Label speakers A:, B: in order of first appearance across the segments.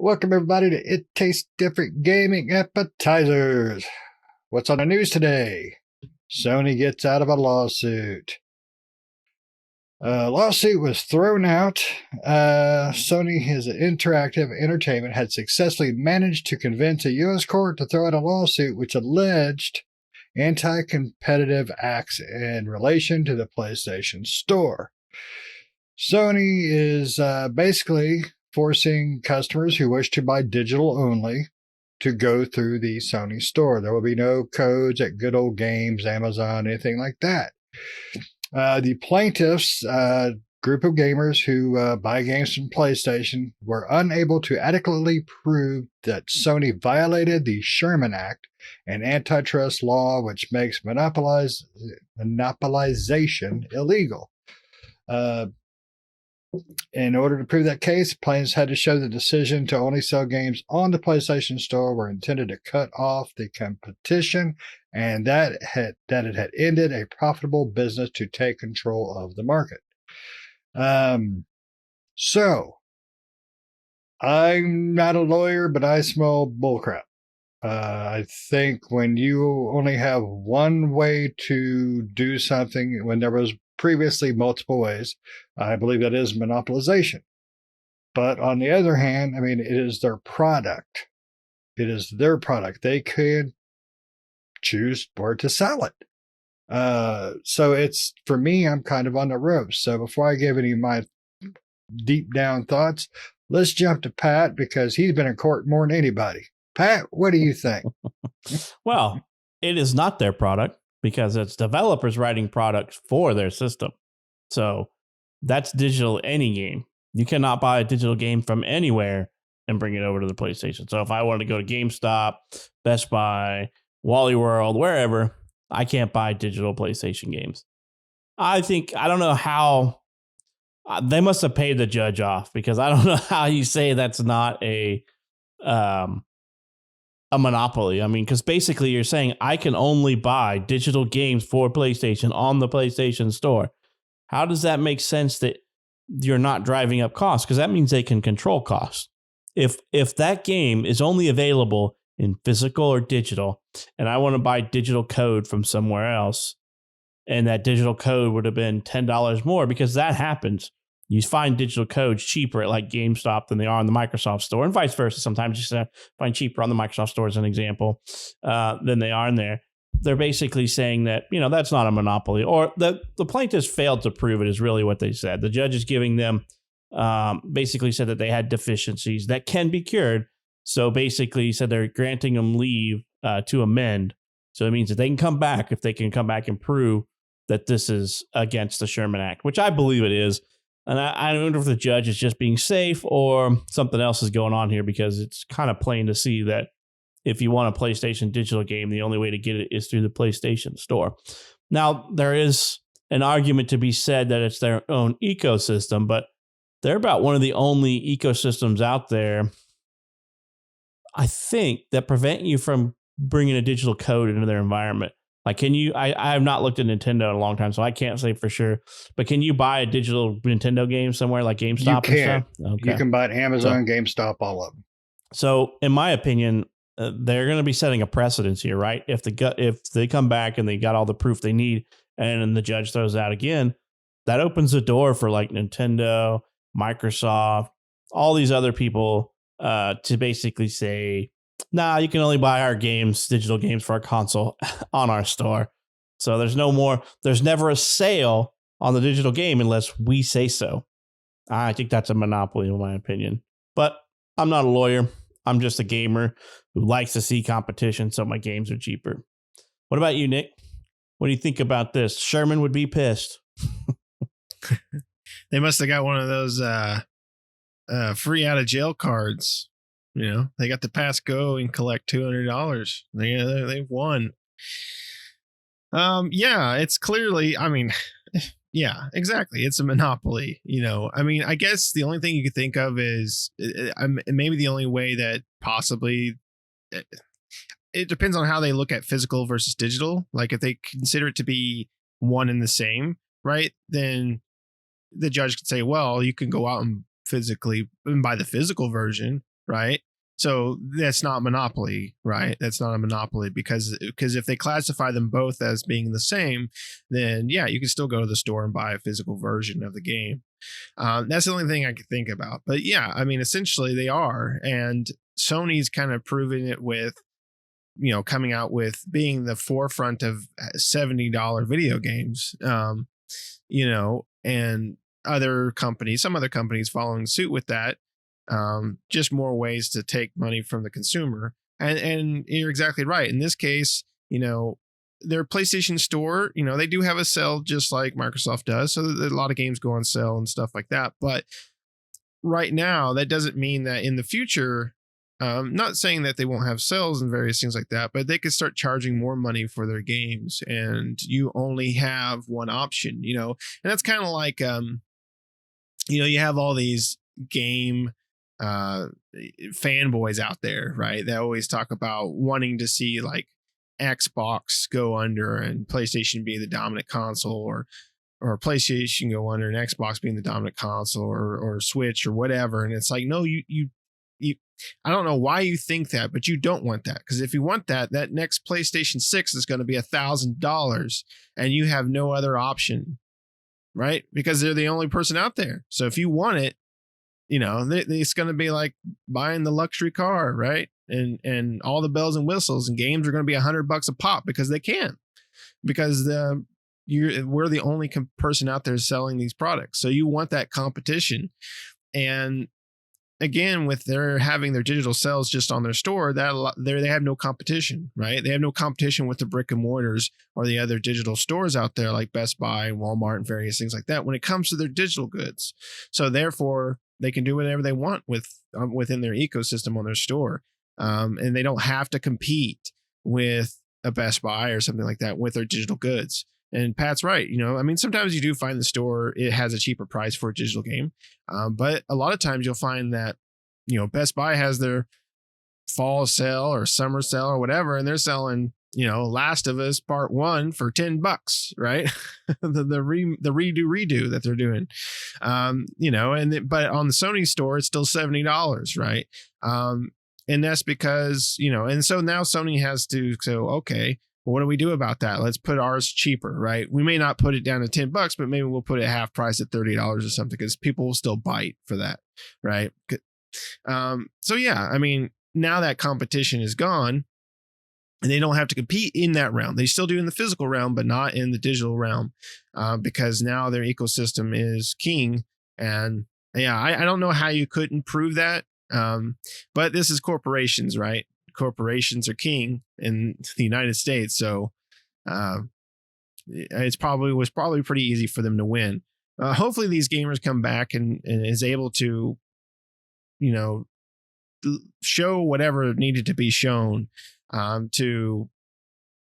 A: Welcome everybody to It Tastes Different Gaming Appetizers. What's on the news today? Sony gets out of a lawsuit. A lawsuit was thrown out. Sony, as an interactive entertainment, had successfully managed to convince a U.S. court to throw out a lawsuit which alleged anti-competitive acts in relation to the PlayStation Store. Sony is basically forcing customers who wish to buy digital only to go through the Sony store. There will be no codes at Good Old Games, Amazon, anything like that. The plaintiffs, group of gamers who buy games from PlayStation, were unable to adequately prove that Sony violated the Sherman Act, an antitrust law which makes monopolization illegal. In order to prove that case, plaintiffs had to show the decision to only sell games on the PlayStation Store were intended to cut off the competition, and that it had ended a profitable business to take control of the market. So, I'm not a lawyer, but I smell bullcrap. I think when you only have one way to do something, when there was previously multiple ways, I believe that is monopolization. But on the other hand, I mean, it is their product. It is their product. They could choose where to sell it. So it's, for me, I'm kind of on the ropes. So before I give any of my deep down thoughts, let's jump to Pat because he's been in court more than anybody. Pat, what do you think?
B: Well, it is not their product because it's developers writing products for their system. So that's digital any game. You cannot buy a digital game from anywhere and bring it over to the PlayStation. So if I wanted to go to GameStop, Best Buy, Wally World, wherever, I can't buy digital PlayStation games. I don't know how they must have paid the judge off because I don't know how you say that's not a monopoly. I mean, because basically you're saying I can only buy digital games for PlayStation on the PlayStation Store. How does that make sense that you're not driving up costs? Because that means they can control costs. If that game is only available in physical or digital, and I want to buy digital code from somewhere else, and that digital code would have been $10 more, because that happens. You find digital codes cheaper at like GameStop than they are on the Microsoft Store, and vice versa. Sometimes you find cheaper on the Microsoft Store, as an example, than they are in there. They're basically saying that, that's not a monopoly, or the plaintiffs failed to prove it is really what they said. The judge is giving them, basically said that they had deficiencies that can be cured. So basically said they're granting them leave to amend. So it means that they can come back if they can come back and prove that this is against the Sherman Act, which I believe it is. And I wonder if the judge is just being safe or something else is going on here, because it's kind of plain to see that if you want a PlayStation digital game, the only way to get it is through the PlayStation Store. Now, there is an argument to be said that it's their own ecosystem, but they're about one of the only ecosystems out there, I think, that prevent you from bringing a digital code into their environment. Like, can you, I have not looked at Nintendo in a long time, so I can't say for sure, but can you buy a digital Nintendo game somewhere like GameStop?
A: You can.
B: And stuff? Okay.
A: You can buy it Amazon, GameStop, all of them.
B: So in my opinion, they're going to be setting a precedence here, right? If they come back and they got all the proof they need and the judge throws out again, that opens the door for like Nintendo, Microsoft, all these other people to basically say, nah, you can only buy our games, digital games for our console on our store. So there's never a sale on the digital game unless we say so. I think that's a monopoly in my opinion, but I'm not a lawyer. I'm just a gamer who likes to see competition, so my games are cheaper. What about you, Nick? What do you think about this? Sherman would be pissed.
C: They must have got one of those free out of jail cards. They got the pass go and collect $200. They've won. Yeah, it's clearly, yeah, exactly. It's a monopoly. I guess the only thing you could think of is maybe the only way that possibly it depends on how they look at physical versus digital. Like if they consider it to be one and the same, right? Then the judge could say, well, you can go out and physically and buy the physical version, right? So that's not monopoly, right? That's not a monopoly because if they classify them both as being the same, then yeah, you can still go to the store and buy a physical version of the game. That's the only thing I could think about. But yeah, I mean, essentially they are, and Sony's kind of proven it with, coming out with being the forefront of $70 video games, and some other companies following suit with that. Just more ways to take money from the consumer. And you're exactly right. In this case, their PlayStation Store, they do have a sale just like Microsoft does. So a lot of games go on sale and stuff like that. But right now, that doesn't mean that in the future, not saying that they won't have sales and various things like that, but they could start charging more money for their games and you only have one option, and that's kind of like, you have all these game fanboys out there, right? They always talk about wanting to see like Xbox go under and PlayStation be the dominant console, or PlayStation go under and Xbox being the dominant console, or Switch or whatever. And it's like, no, you I don't know why you think that, but you don't want that, because if you want that next PlayStation 6 is going to be $1,000 and you have no other option, right? Because they're the only person out there. So if you want it, it's going to be like buying the luxury car, right? And all the bells and whistles, and games are going to be $100 a pop because they can, because we're the only person out there selling these products. So you want that competition. And again, with their having their digital sales just on their store, they have no competition, right? They have no competition with the brick and mortars or the other digital stores out there like Best Buy and Walmart and various things like that when it comes to their digital goods. So therefore, they can do whatever they want within their ecosystem on their store, and they don't have to compete with a Best Buy or something like that with their digital goods. And Pat's right. I mean, sometimes you do find the store, it has a cheaper price for a digital game. But a lot of times you'll find that, Best Buy has their fall sale or summer sale or whatever, and they're selling, Last of Us Part 1 for $10, right? the redo that they're doing. But on the Sony store, it's still $70, right? And that's because, and so now Sony has to go, okay, what do we do about that? Let's put ours cheaper, right? We may not put it down to $10, but maybe we'll put it half price at $30 or something, because people will still bite for that, right? So yeah, I mean, now that competition is gone, and they don't have to compete in that realm. They still do in the physical realm, but not in the digital realm, because now their ecosystem is king. And yeah, I don't know how you could improve that, but this is corporations, right? Corporations are king in the United States, so was probably pretty easy for them to win. Hopefully these gamers come back and is able to show whatever needed to be shown to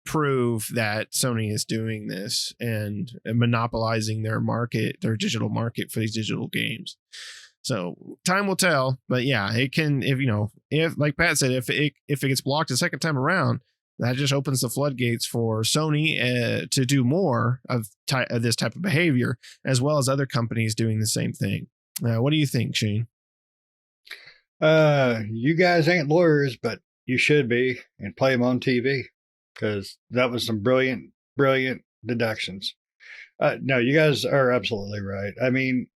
C: prove that Sony is doing this and monopolizing their market, their digital market for these digital games. So time will tell, but yeah, it can, if like Pat said, if it gets blocked a second time around, that just opens the floodgates for Sony to do more of this type of behavior, as well as other companies doing the same thing. What do you think, Shane?
A: You guys ain't lawyers, but you should be, and play them on TV, because that was some brilliant deductions. No, you guys are absolutely right. I mean,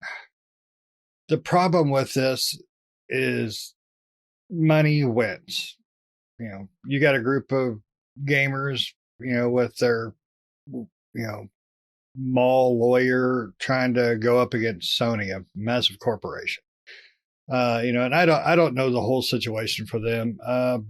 A: the problem with this is money wins. You got a group of gamers, with their, mall lawyer trying to go up against Sony, a massive corporation. And I don't know the whole situation for them,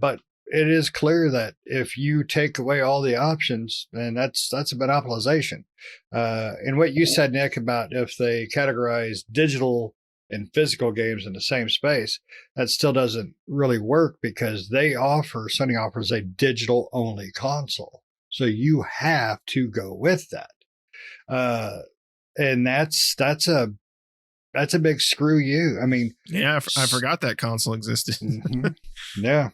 A: but it is clear that if you take away all the options, then that's a monopolization. And what you said, Nick, about if they categorize digital and physical games in the same space, that still doesn't really work, because Sony offers a digital only console. So you have to go with that. And that's a big screw you. I mean,
C: yeah, I forgot that console existed.
A: Yeah.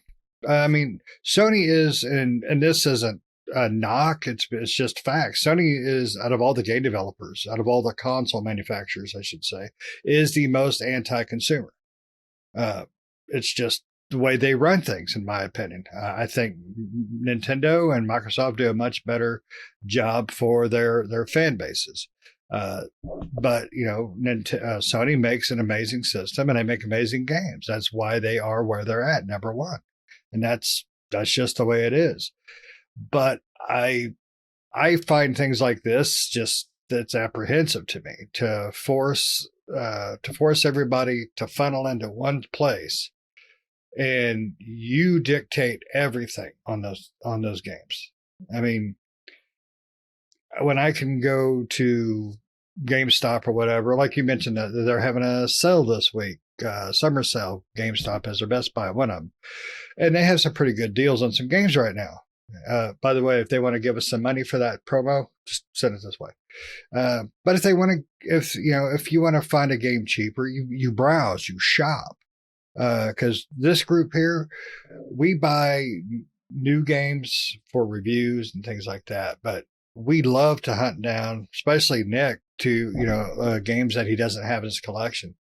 A: I mean, Sony is, and this isn't a knock, it's just facts. Sony is, out of all the game developers, out of all the console manufacturers, I should say, is the most anti-consumer. It's just the way they run things, in my opinion. I think Nintendo and Microsoft do a much better job for their fan bases. But Sony makes an amazing system, and they make amazing games. That's why they are where they're at, number one, and that's just the way it is. But I find things like this just that's apprehensive to me, to force everybody to funnel into one place, and you dictate everything on those games. I mean, when I can go to GameStop or whatever, like you mentioned, that they're having a sale this week, summer sale. GameStop has their Best Buy, one of them, and they have some pretty good deals on some games right now. By the way, if they want to give us some money for that promo, just send it this way. But if you want to find a game cheaper, you browse, you shop. Because this group here, we buy new games for reviews and things like that, but we love to hunt down, especially Nick, to games that he doesn't have in his collection.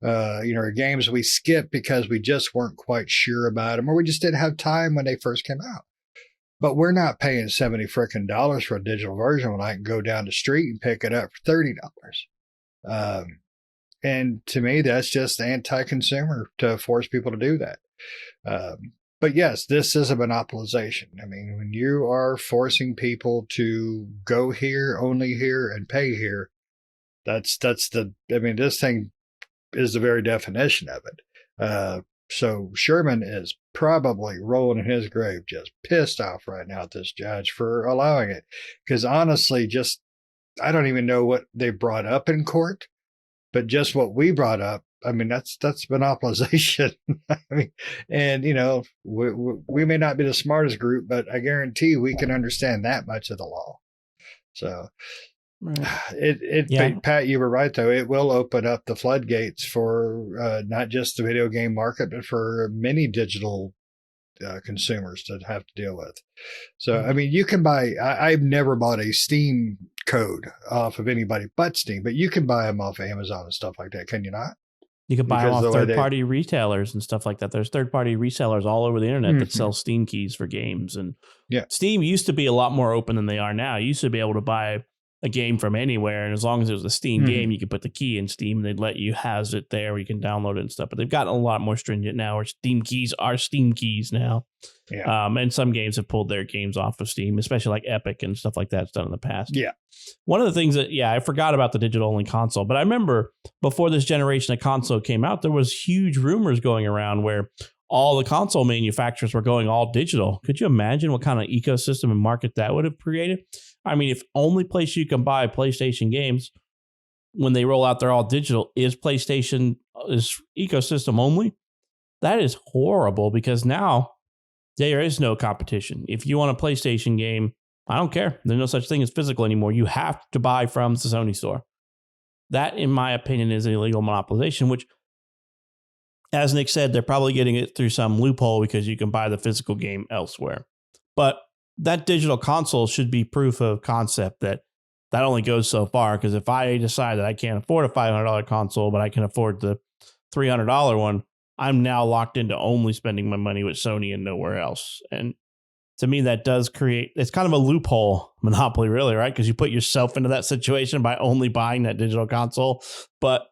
A: Games we skip because we just weren't quite sure about them, or we just didn't have time when they first came out. But we're not paying $70 frickin' for a digital version when I can go down the street and pick it up for $30. And to me, that's just anti-consumer to force people to do that. But yes, this is a monopolization. I mean, when you are forcing people to go here, only here, and pay here, this thing is the very definition of it. So Sherman is probably rolling in his grave, just pissed off right now at this judge for allowing it. Because honestly, I don't even know what they brought up in court, but just what we brought up, I mean, that's monopolization. I mean, and we may not be the smartest group, but I guarantee we can understand that much of the law. So
B: right.
A: Pat, you were right though. It will open up the floodgates for not just the video game market, but for many digital consumers to have to deal with. So, I mean, you can buy, I've never bought a Steam code off of anybody but Steam, but you can buy them off Amazon and stuff like that. Can you not?
B: You can buy them off third-party retailers and stuff like that. There's third-party resellers all over the internet that sell Steam keys for games. And Steam used to be a lot more open than they are now. You used to be able to buy a game from anywhere, and as long as it was a Steam game, you could put the key in Steam, and they'd let you house it there where you can download it and stuff. But they've gotten a lot more stringent now, where Steam keys are Steam keys now. Yeah. And some games have pulled their games off of Steam, especially like Epic and stuff like that's done in the past.
A: Yeah.
B: One of the things that, I forgot about the digital-only console, but I remember before this generation of console came out, there was huge rumors going around where all the console manufacturers were going all digital. Could you imagine what kind of ecosystem and market that would have created? I mean, if only place you can buy PlayStation games when they roll out, they're all digital, is PlayStation is ecosystem only. That is horrible, because now there is no competition. If you want a PlayStation game, I don't care. There's no such thing as physical anymore. You have to buy from the Sony store. That, in my opinion, is illegal monopolization, which, as Nick said, they're probably getting it through some loophole because you can buy the physical game elsewhere. But that digital console should be proof of concept that only goes so far. Because if I decide that I can't afford a $500 console, but I can afford the $300 one, I'm now locked into only spending my money with Sony and nowhere else. And to me, that does create, it's kind of a loophole monopoly, really, right? Because you put yourself into that situation by only buying that digital console. But,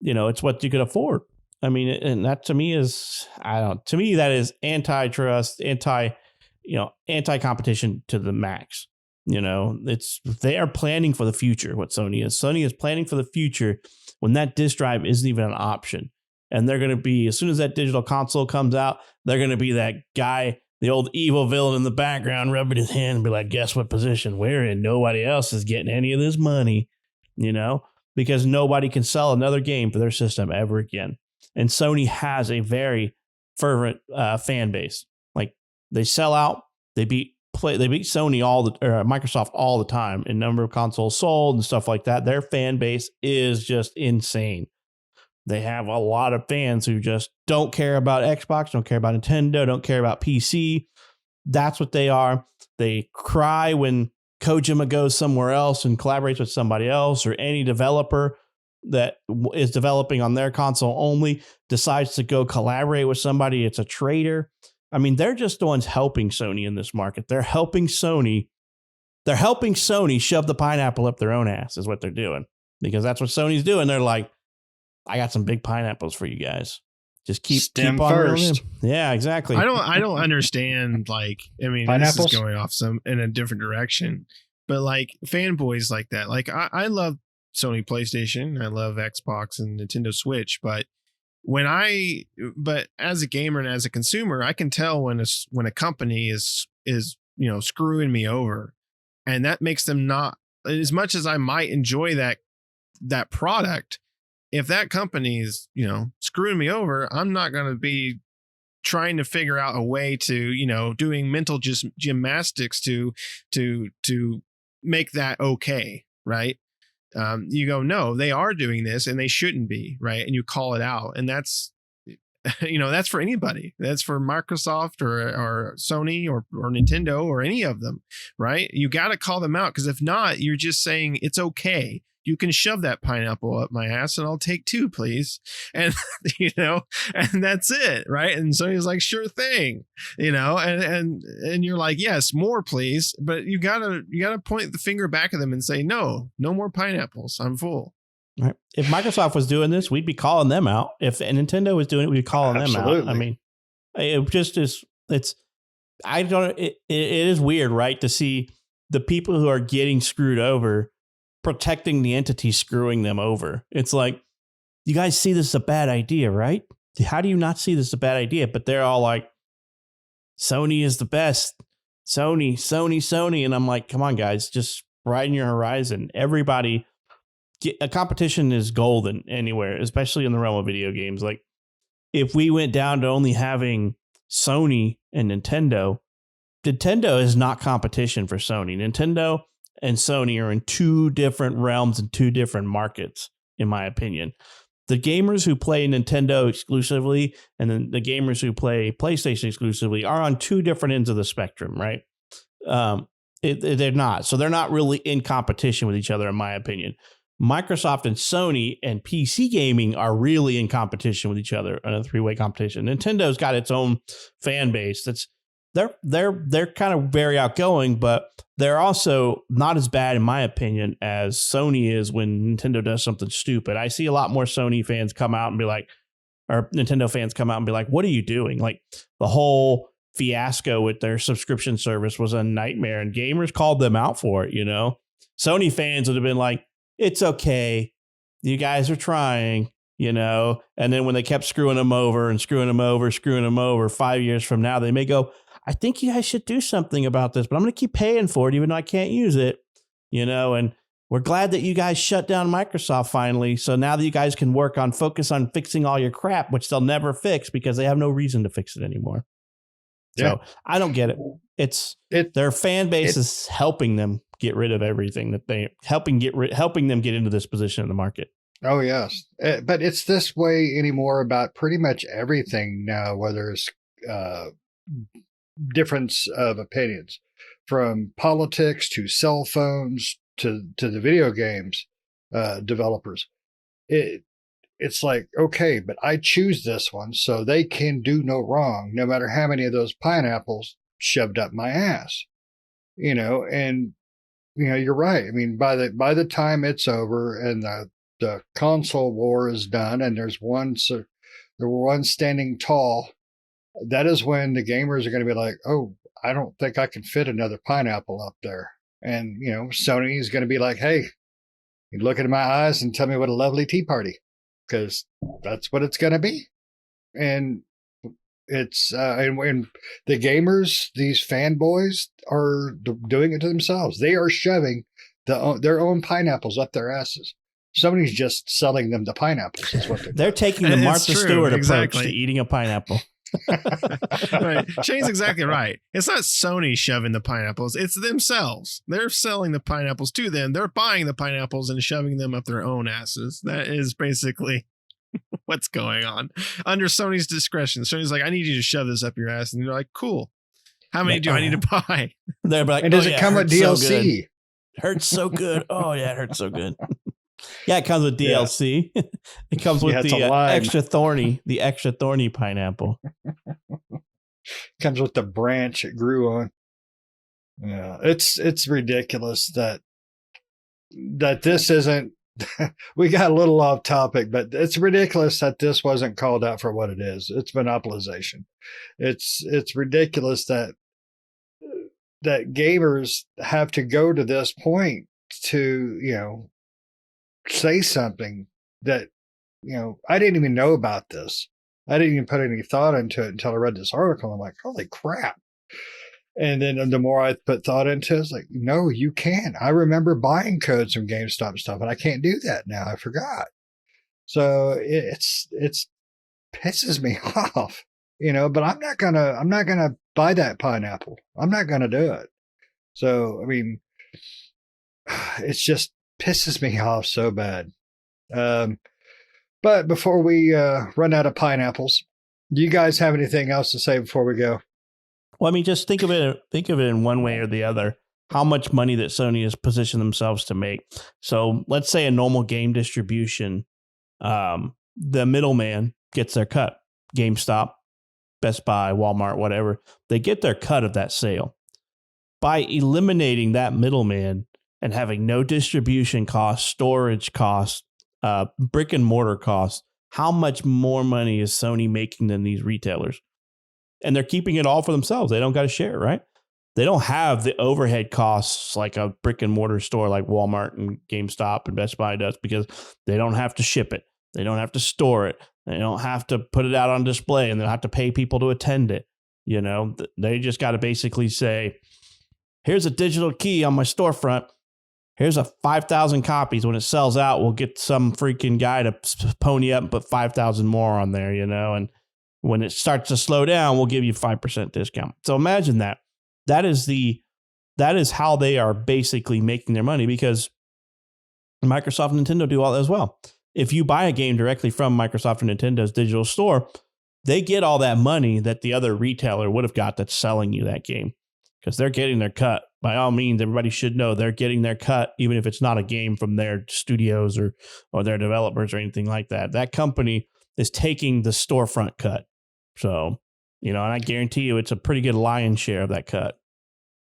B: it's what you could afford. I mean, and that to me is, to me, that is antitrust, anti-competition to the max. They are planning for the future. What Sony is planning for the future when that disk drive isn't even an option. And they're going to be, as soon as that digital console comes out, they're going to be that guy, the old evil villain in the background, rubbing his hand and be like, guess what position we're in? Nobody else is getting any of this money, because nobody can sell another game for their system ever again. And Sony has a very fervent fan base. Like, they sell out. They beat Sony Microsoft all the time in number of consoles sold and stuff like that. Their fan base is just insane. They have a lot of fans who just don't care about Xbox, don't care about Nintendo, don't care about PC. That's what they are. They cry when Kojima goes somewhere else and collaborates with somebody else, or any developer. that is developing on their console only decides to go collaborate with somebody. It's a traitor. I mean, they're just the ones helping Sony in this market. They're helping Sony. They're helping Sony shove the pineapple up their own ass is what they're doing, because that's what Sony's doing. They're like, I got some big pineapples for you guys. Just keep
A: Stem
B: on
A: first.
B: Yeah, exactly.
C: I don't understand. Like, I mean,
A: Pineapples?
C: this is going off in a different direction, but like fanboys like that. Like, I love Sony PlayStation. I love Xbox and Nintendo Switch, but as a gamer and as a consumer, I can tell when a company is screwing me over, and that makes them not, as much as I might enjoy that product. If that company is, screwing me over, I'm not going to be trying to figure out a way to, doing mental gymnastics to make that okay. Right. You go, no, they are doing this and they shouldn't be. Right. And you call it out. And that's, that's for anybody. That's for Microsoft or Sony or Nintendo or any of them. Right. You got to call them out, because if not, you're just saying it's okay. You can shove that pineapple up my ass and I'll take 2, please. And, and that's it. Right. And so he's like, sure thing, and you're like, yes, more, please. But you gotta point the finger back at them and say, no more pineapples. I'm full.
B: Right. If Microsoft was doing this, we'd be calling them out. If Nintendo was doing it, we'd be calling them out. I mean, it just is. It is weird, right? To see the people who are getting screwed over protecting the entity screwing them over. It's like, you guys see this as a bad idea, right? How do you not see this as a bad idea? But they're all like, Sony is the best. Sony. And I'm like, come on, guys, just widen your horizon. Everybody, a competition is golden anywhere, especially in the realm of video games. Like, if we went down to only having Sony and Nintendo is not competition for Sony. Nintendo and Sony are in 2 different realms and 2 different markets, in my opinion. The gamers who play Nintendo exclusively and then the gamers who play PlayStation exclusively are on 2 different ends of the spectrum, right? They're not. So they're not really in competition with each other, in my opinion. Microsoft and Sony and PC gaming are really in competition with each other in a 3-way competition. Nintendo's got its own fan base. They're kind of very outgoing, but they're also not as bad, in my opinion, as Sony is when Nintendo does something stupid. I see a lot more Sony fans come out and be like, or Nintendo fans come out and be like, what are you doing? Like, the whole fiasco with their subscription service was a nightmare, and gamers called them out for it. Sony fans would have been like, it's okay, you guys are trying, and then when they kept screwing them over, 5 years from now, they may go, I think you guys should do something about this, but I'm going to keep paying for it, even though I can't use it, and we're glad that you guys shut down Microsoft finally. So now that you guys can focus on fixing all your crap, which they'll never fix because they have no reason to fix it anymore. Yeah. So I don't get it. Their fan base is helping them get rid of everything that they helping them get into this position in the market.
A: Oh, yes. But it's this way anymore about pretty much everything now, whether it's difference of opinions, from politics to cell phones to the video games developers. It's like, okay, but I choose this one so they can do no wrong, no matter how many of those pineapples shoved up my ass. And you're right. I mean, by the time it's over and the console war is done, and there's one standing tall, that is when the gamers are going to be like, oh, I don't think I can fit another pineapple up there. And, Sony is going to be like, hey, you look into my eyes and tell me what a lovely tea party, because that's what it's going to be. And it's, and the gamers, these fanboys are doing it to themselves. They are shoving their own pineapples up their asses. Somebody's just selling them the pineapples. Is what they're
B: taking the Martha Stewart approach to eating a pineapple.
C: Right. Shane's exactly right. It's not Sony shoving the pineapples. It's themselves. They're selling the pineapples to them. They're buying the pineapples and shoving them up their own asses. That is basically what's going on under Sony's discretion. Sony's like, I need you to shove this up your ass. And you're like, cool. How many do I need to buy?
B: They're like,
A: and does it come with DLC?
B: Hurts so good. Oh, yeah, it hurts so good. Yeah, it comes with
A: Yeah.
B: DLC. It comes with
A: Yeah, it's a
B: the
A: lime.
B: extra thorny pineapple.
A: Comes with the branch it grew on. Yeah, it's ridiculous that this isn't. We got a little off topic, but it's ridiculous that this wasn't called out for what it is. It's monopolization. It's ridiculous that gamers have to go to this point to say something that I didn't even know about this. I didn't even put any thought into it until I read this article. I'm like, holy crap. And then the more I put thought into it, it's like, no, you can't. I remember buying codes from GameStop stuff, and I can't do that now. I forgot. So it's pisses me off, but I'm not gonna buy that pineapple. I'm not gonna do it. So I mean, it's just pisses me off so bad. But before we run out of pineapples, do you guys have anything else to say before we go?
B: Well, I mean, just think of it in one way or the other. How much money that Sony has positioned themselves to make. So let's say a normal game distribution, the middleman gets their cut. GameStop, Best Buy, Walmart, whatever. They get their cut of that sale. By eliminating that middleman and having no distribution costs, storage costs, brick and mortar costs, how much more money is Sony making than these retailers? And they're keeping it all for themselves. They don't got to share, right? They don't have the overhead costs like a brick and mortar store like Walmart and GameStop and Best Buy does, because they don't have to ship it. They don't have to store it. They don't have to put it out on display, and they don't have to pay people to attend it. They just got to basically say, here's a digital key on my storefront. Here's a 5,000 copies. When it sells out, we'll get some freaking guy to pony up and put 5,000 more on there, and when it starts to slow down, we'll give you 5% discount. So imagine that. That is how they are basically making their money, because Microsoft and Nintendo do all that as well. If you buy a game directly from Microsoft or Nintendo's digital store, they get all that money that the other retailer would have got that's selling you that game, because they're getting their cut. By all means, everybody should know they're getting their cut, even if it's not a game from their studios or their developers or anything like that. That company is taking the storefront cut. So, and I guarantee you it's a pretty good lion's share of that cut.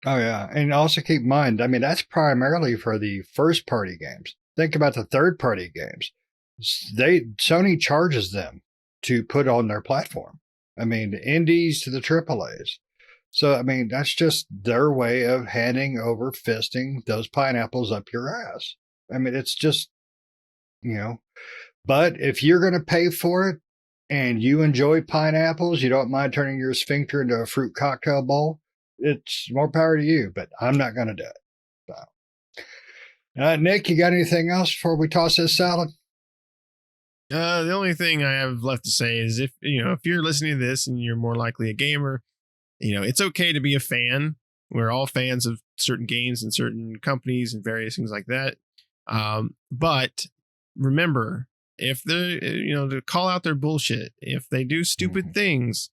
A: Oh, yeah. And also keep in mind, I mean, that's primarily for the first party games. Think about the third party games. Sony charges them to put on their platform. I mean, the indies to the AAAs. So, I mean, that's just their way of handing over fisting those pineapples up your ass. I mean, it's just, but if you're going to pay for it and you enjoy pineapples, you don't mind turning your sphincter into a fruit cocktail bowl, it's more power to you, but I'm not going to do it. So. Nick, you got anything else before we toss this salad?
C: The only thing I have left to say is if you're listening to this and you're more likely a gamer, it's okay to be a fan. We're all fans of certain games and certain companies and various things like that. But remember, if they're, to call out their bullshit, if they do stupid things,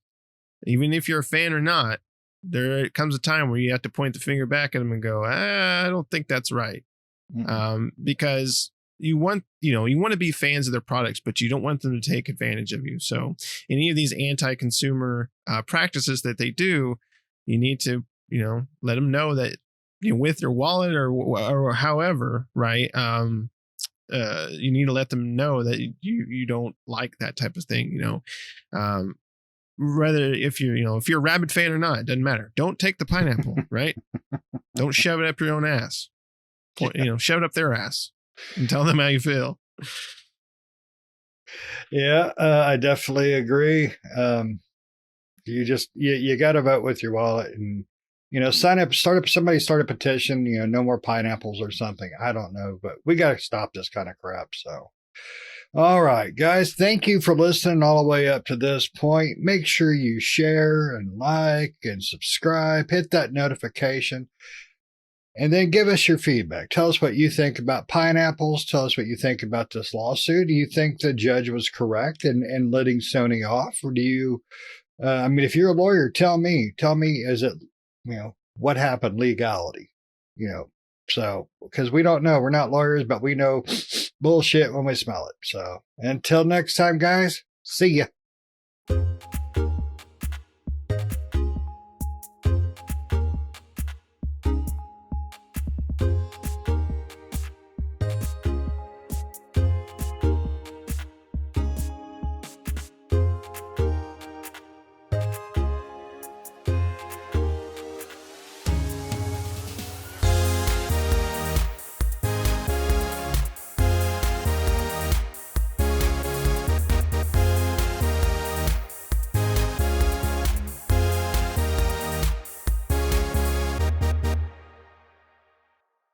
C: even if you're a fan or not, there comes a time where you have to point the finger back at them and go, I don't think that's right. Because you want to be fans of their products, but you don't want them to take advantage of you. So any of these anti-consumer practices that they do, you need to, let them know that, with your wallet or however, right. You need to let them know that you don't like that type of thing, whether if you're a Rabbit fan or not, it doesn't matter. Don't take the pineapple, right? Don't shove it up your own ass. Shove it up their ass and tell them how you feel.
A: Yeah, I definitely agree. You got to vote with your wallet and, start a petition, no more pineapples or something. I don't know, but we got to stop this kind of crap. So, all right, guys, thank you for listening all the way up to this point. Make sure you share and like and subscribe, hit that notification. And then give us your feedback. Tell us what you think about pineapples. Tell us what you think about this lawsuit. Do you think the judge was correct in letting Sony off? Or do you, if you're a lawyer, tell me, is it, what happened legality? So, because we don't know, we're not lawyers, but we know bullshit when we smell it. So, until next time, guys, see ya.